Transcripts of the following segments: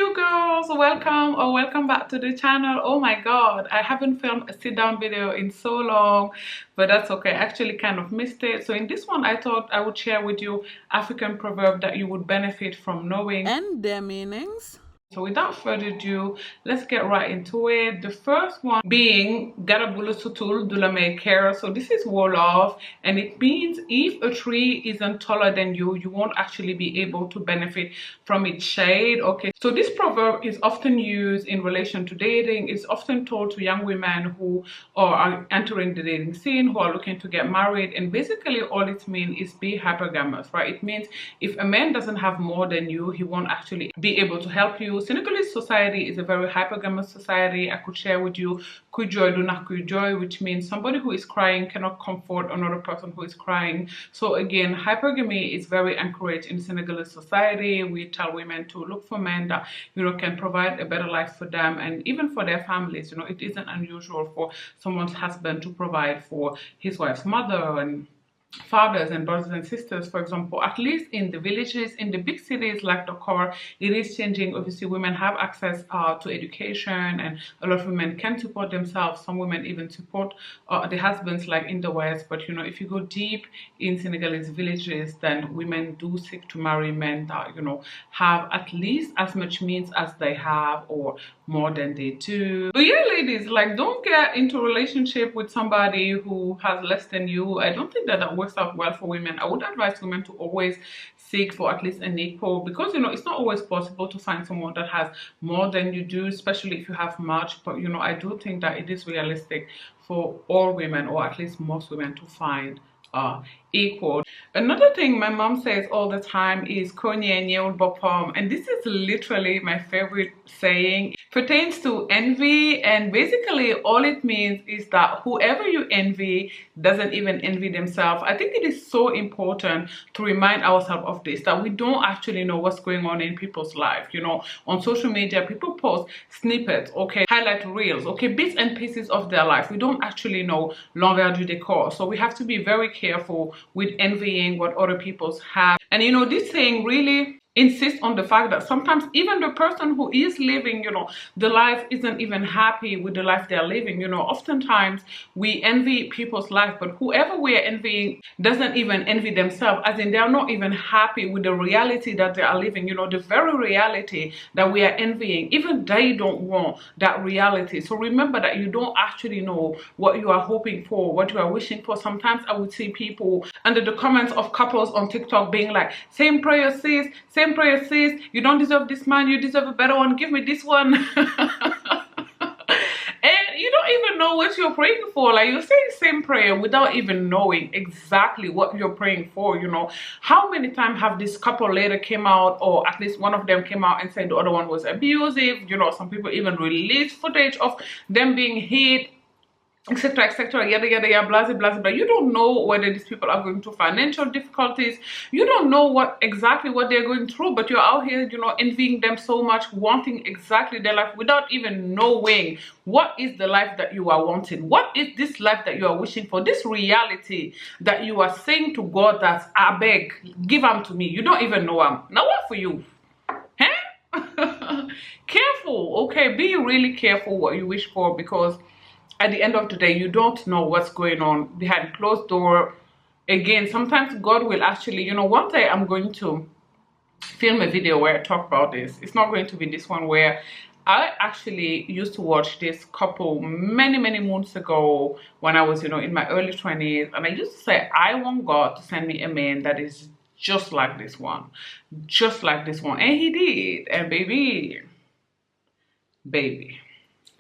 you girls, welcome back to the channel. Oh my god, I haven't filmed a sit down video in so long, but that's okay. I actually kind of missed it. So in this one I thought I would share with you African proverb that you would benefit from knowing and their meanings. So without further ado, let's get right into it. The first one being Garabulu Sutul Dulame Care. So this is Wolof, and it means if a tree isn't taller than you won't actually be able to benefit from its shade. Okay, so this proverb is often used in relation to dating. It's often told to young women who are entering the dating scene, who are looking to get married, and basically all it means is be hypergamous, right? It means if a man doesn't have more than you, he won't actually be able to help you. Senegalese society is a very hypergamous society. I could share with you Kujoy Duna Kujoy, which means somebody who is crying cannot comfort another person who is crying. So again, hypergamy is very encouraged in Senegalese society. We tell women to look for men that can provide a better life for them and even for their families. It isn't unusual for someone's husband to provide for his wife's mother and fathers and brothers and sisters, for example. At least in the villages, in the big cities like Dakar, it is changing. Obviously, women have access to education, and a lot of women can support themselves. Some women even support the husbands, like in the West. But if you go deep in Senegalese villages, then women do seek to marry men that have at least as much means as they have, or more than they do. But yeah, ladies, like, don't get into a relationship with somebody who has less than you. I don't think that works out well for women. I would advise women to always seek for at least an equal, because it's not always possible to find someone that has more than you do, especially if you have much. But I do think that it is realistic for all women, or at least most women, to find equal. Another thing my mom says all the time is konye nyewul bopom, and this is literally my favorite saying. It pertains to envy, and basically all it means is that whoever you envy doesn't even envy themselves. I think it is so important to remind ourselves of this, that we don't actually know what's going on in people's life. On social media, people post snippets, okay, highlight reels, okay, bits and pieces of their life. We don't actually know l'envers du décor, so we have to be very careful with envying what other people have. And this saying really insist on the fact that sometimes even the person who is living the life isn't even happy with the life they're living. Oftentimes we envy people's life, but whoever we are envying doesn't even envy themselves, as in they're not even happy with the reality that they are living. The very reality that we are envying, even they don't want that reality. So remember that you don't actually know what you are hoping for, what you are wishing for. Sometimes I would see people under the comments of couples on TikTok being like, same prayer sis, same prayer sis, you don't deserve this man, you deserve a better one, give me this one. And you don't even know what you're praying for. Like, you're saying same prayer without even knowing exactly what you're praying for. How many times have this couple later came out, or at least one of them came out and said the other one was abusive? Some people even release footage of them being hit, etc., yada yada yada, blah blah blah. You don't know whether these people are going through financial difficulties. You don't know exactly what they're going through, but you're out here envying them so much, wanting exactly their life without even knowing what is the life that you are wanting. What is this life that you are wishing for? This reality that you are saying to God, that I beg, give them to me. You don't even know them. Now what for you? Careful, okay? Be really careful what you wish for, because at the end of the day, you don't know what's going on behind closed door. Again, sometimes God will actually, one day I'm going to film a video where I talk about this. It's not going to be this one, where I actually used to watch this couple many moons ago when I was, in my early 20s. And I used to say, I want God to send me a man that is just like this one. Just like this one. And he did. And baby.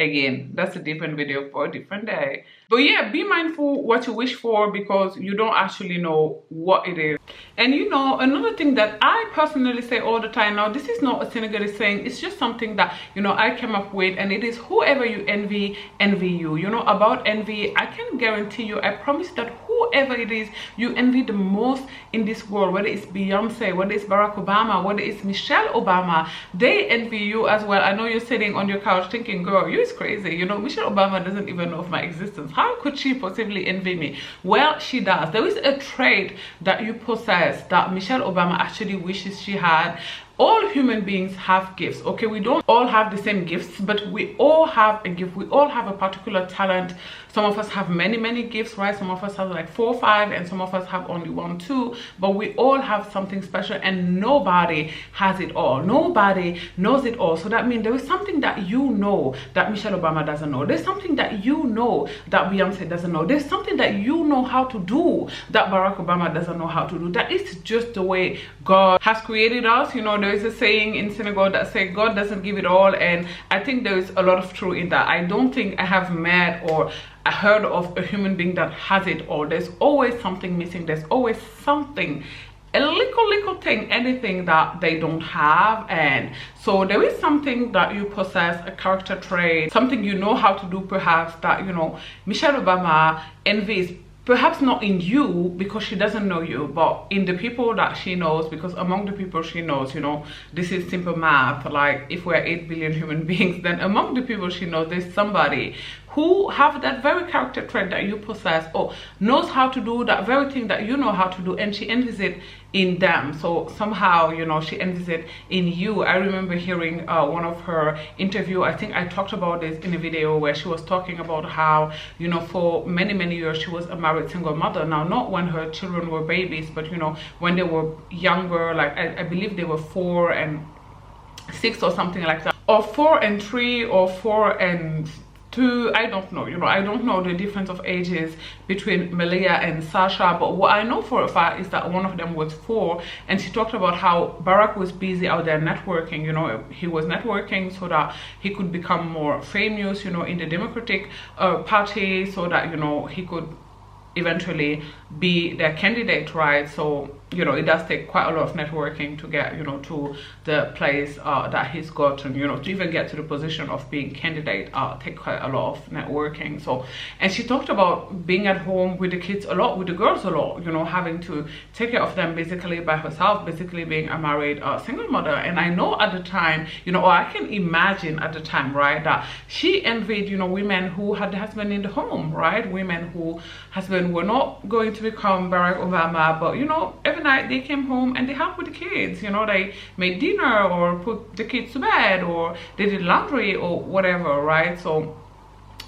Again, that's a different video for a different day. But yeah, be mindful what you wish for, because you don't actually know what it is. And another thing that I personally say all the time, now this is not a Senegalese saying, it's just something that I came up with, and it is whoever you envy you. About envy, I can guarantee you, I promise that whoever it is you envy the most in this world, whether it's Beyonce, whether it's Barack Obama, whether it's Michelle Obama, they envy you as well. I know you're sitting on your couch thinking, girl, you're crazy. Michelle Obama doesn't even know of my existence. How could she possibly envy me? Well, she does. There is a trait that you possess that Michelle Obama actually wishes she had. all human beings have gifts. Okay, we don't all have the same gifts, but we all have a gift. We all have a particular talent. Some of us have many gifts, right? Some of us have like 4 or 5, and some of us have only 1, 2, but we all have something special, and nobody has it all. Nobody knows it all. So that means there is something that you know that Michelle Obama doesn't know. There's something that you know that Beyonce doesn't know. There's something that you know how to do that Barack Obama doesn't know how to do. That is just the way God has created us. You know, there is a saying in Senegal that says God doesn't give it all, and I think there is a lot of truth in that. I don't think I have met or I heard of a human being that has it all. There's always something missing. There's always something, a little thing, anything that they don't have. And so there is something that you possess, a character trait, something you know how to do, perhaps, that, you know, Michelle Obama envies. Perhaps not in you because she doesn't know you, but in the people that she knows, because among the people she knows, you know, this is simple math. Like, if we're 8 billion human beings, then among the people she knows, there's somebody who have that very character trait that you possess, or knows how to do that very thing that you know how to do, and she envies it in them. So somehow, you know, she envies it in you. I remember hearing one of her interview. I think I talked about this in a video where she was talking about how, you know, for many years she was a married single mother. Now, not when her children were babies, but, you know, when they were younger, like I believe they were 4 and 6 or something like that, or 4 and 3, or 4 and 2. I don't know, you know, I don't know the difference of ages between Malia and Sasha, but what I know for a fact is that one of them was 4, and she talked about how Barack was busy out there networking. You know, he was networking so that he could become more famous, you know, in the Democratic Party, so that, you know, he could eventually be their candidate, right? So, you know, it does take quite a lot of networking to get, you know, to the place that he's gotten, you know, to even get to the position of being candidate, take quite a lot of networking. So, and she talked about being at home with the kids a lot, with the girls a lot, you know, having to take care of them basically by herself, basically being a married single mother. And I know at the time, you know, or I can imagine at the time, right, that she envied, you know, women who had the husband in the home, right? Women who husband were not going to become Barack Obama, but, you know, every night they came home and they helped with the kids. You know, they made dinner or put the kids to bed, or they did laundry or whatever, right? So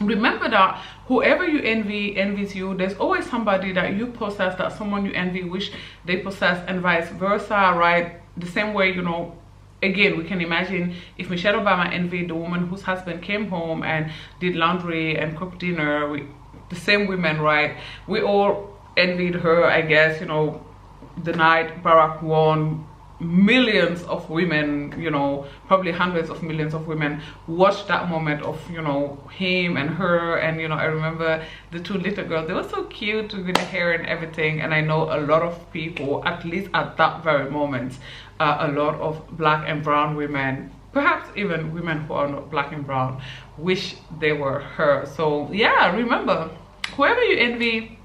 remember that whoever you envy envies you. There's always somebody that you possess that someone you envy wish they possess, and vice versa, right? The same way, you know, again, we can imagine if Michelle Obama envied the woman whose husband came home and did laundry and cooked dinner, the same women, right? We all envied her, I guess, you know, the night Barack won. Millions of women, you know, probably hundreds of millions of women watched that moment of, you know, him and her. And, you know, I remember the 2 little girls, they were so cute with the hair and everything. And I know a lot of people, at least at that very moment, a lot of black and brown women, perhaps even women who are not black and brown, wish they were her. So yeah, remember, whoever you envy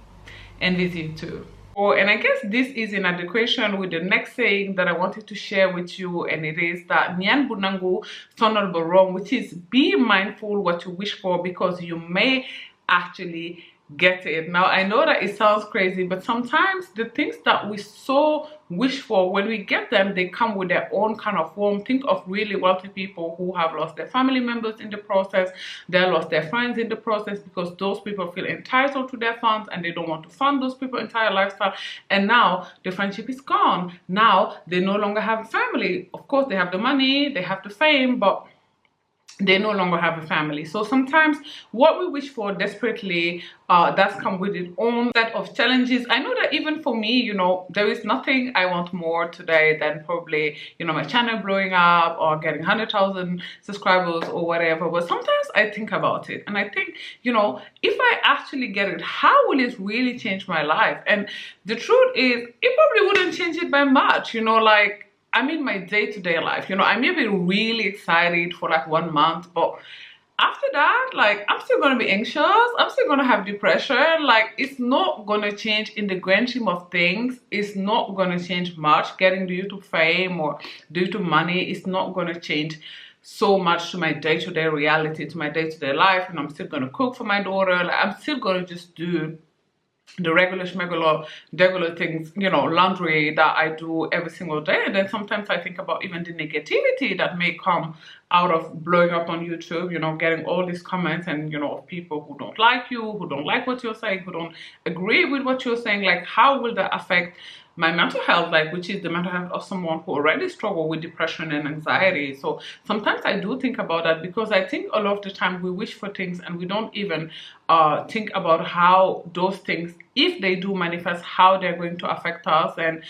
envies you too. Oh, and I guess this is in adequation with the next saying that I wanted to share with you, and it is that Nyan Bunangu Sonal Borong, which is be mindful what you wish for, because you may actually get it. Now, I know that it sounds crazy, but sometimes the things that we so wish for, when we get them, they come with their own kind of form. Think of really wealthy people who have lost their family members in the process, they lost their friends in the process, because those people feel entitled to their funds and they don't want to fund those people's entire lifestyle, and now the friendship is gone. Now they no longer have a family. Of course, they have the money, they have the fame, but they no longer have a family. So sometimes what we wish for desperately does come with its own set of challenges. I know that even for me, you know, there is nothing I want more today than probably, you know, my channel blowing up or getting 100,000 subscribers or whatever. But sometimes I think about it and I think, you know, if I actually get it, how will it really change my life? And the truth is, it probably wouldn't change it by much, you know, like, I mean, my day-to-day life, you know, I may be really excited for like 1 month, but after that, like, I'm still going to be anxious. I'm still going to have depression. Like, it's not going to change in the grand scheme of things. It's not going to change much. Getting the YouTube fame or the YouTube money is not going to change so much to my day-to-day reality, to my day-to-day life. And I'm still going to cook for my daughter. Like, I'm still going to just do the regular things, you know, laundry that I do every single day. And then sometimes I think about even the negativity that may come out of blowing up on YouTube, you know, getting all these comments and, you know, of people who don't like you, who don't like what you're saying, who don't agree with what you're saying. Like, how will that affect my mental health, like, which is the mental health of someone who already struggle with depression and anxiety? So sometimes I do think about that, because I think a lot of the time we wish for things and we don't even think about how those things, if they do manifest, how they're going to affect us. And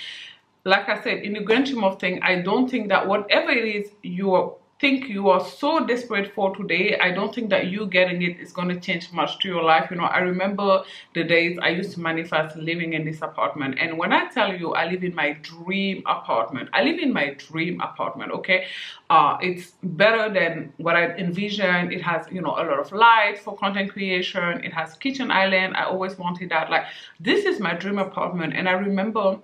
like I said, in the grand scheme of things, I don't think that whatever it is you think you are so desperate for today, I don't think that you getting it is going to change much to your life. You know, I remember the days I used to manifest living in this apartment, and when I tell you I live in my dream apartment, I live in my dream apartment, okay? It's better than what I envisioned. It has, you know, a lot of light for content creation. It has kitchen island. I always wanted that. Like, this is my dream apartment. And I remember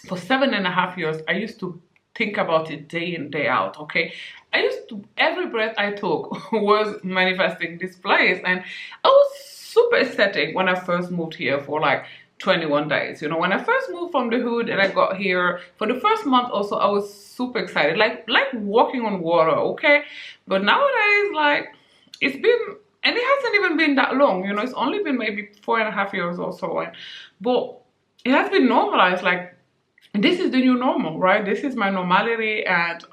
for 7.5 years I used to think about it day in, day out, okay? I used to, every breath I took was manifesting this place. And I was super ecstatic when I first moved here for like 21 days. You know, when I first moved from the hood and I got here, for the first month also, I was super excited, like walking on water, okay? But nowadays, like, it's been, and it hasn't even been that long, you know, it's only been maybe 4.5 years or so. But it has been normalized, like, this is the new normal, right? This is my normality. And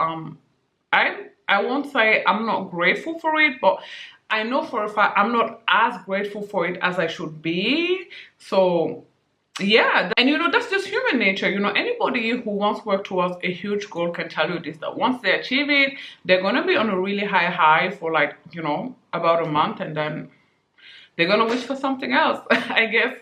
I won't say I'm not grateful for it, but I know for a fact I'm not as grateful for it as I should be. So yeah, and you know, that's just human nature. You know, anybody who wants to work towards a huge goal can tell you this, that once they achieve it, they're gonna be on a really high for, like, you know, about a month, and then they're gonna wish for something else. I guess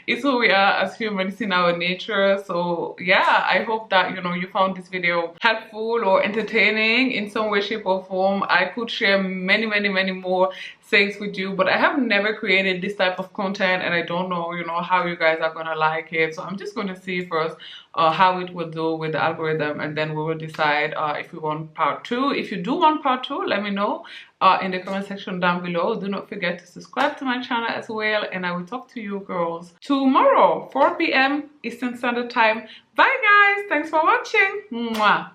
it's who we are as humans in our nature. So yeah, I hope that, you know, you found this video helpful or entertaining in some way, shape or form. I could share many more things with you, but I have never created this type of content, and I don't know, you know, how you guys are gonna like it. So I'm just gonna see first how it will do with the algorithm, and then we will decide if we want part 2. If you do want part 2, let me know in the comment section down below. Do not forget to subscribe to my channel as well, and I will talk to you girls tomorrow, 4 p.m. Eastern Standard Time. Bye guys, thanks for watching. Mwah.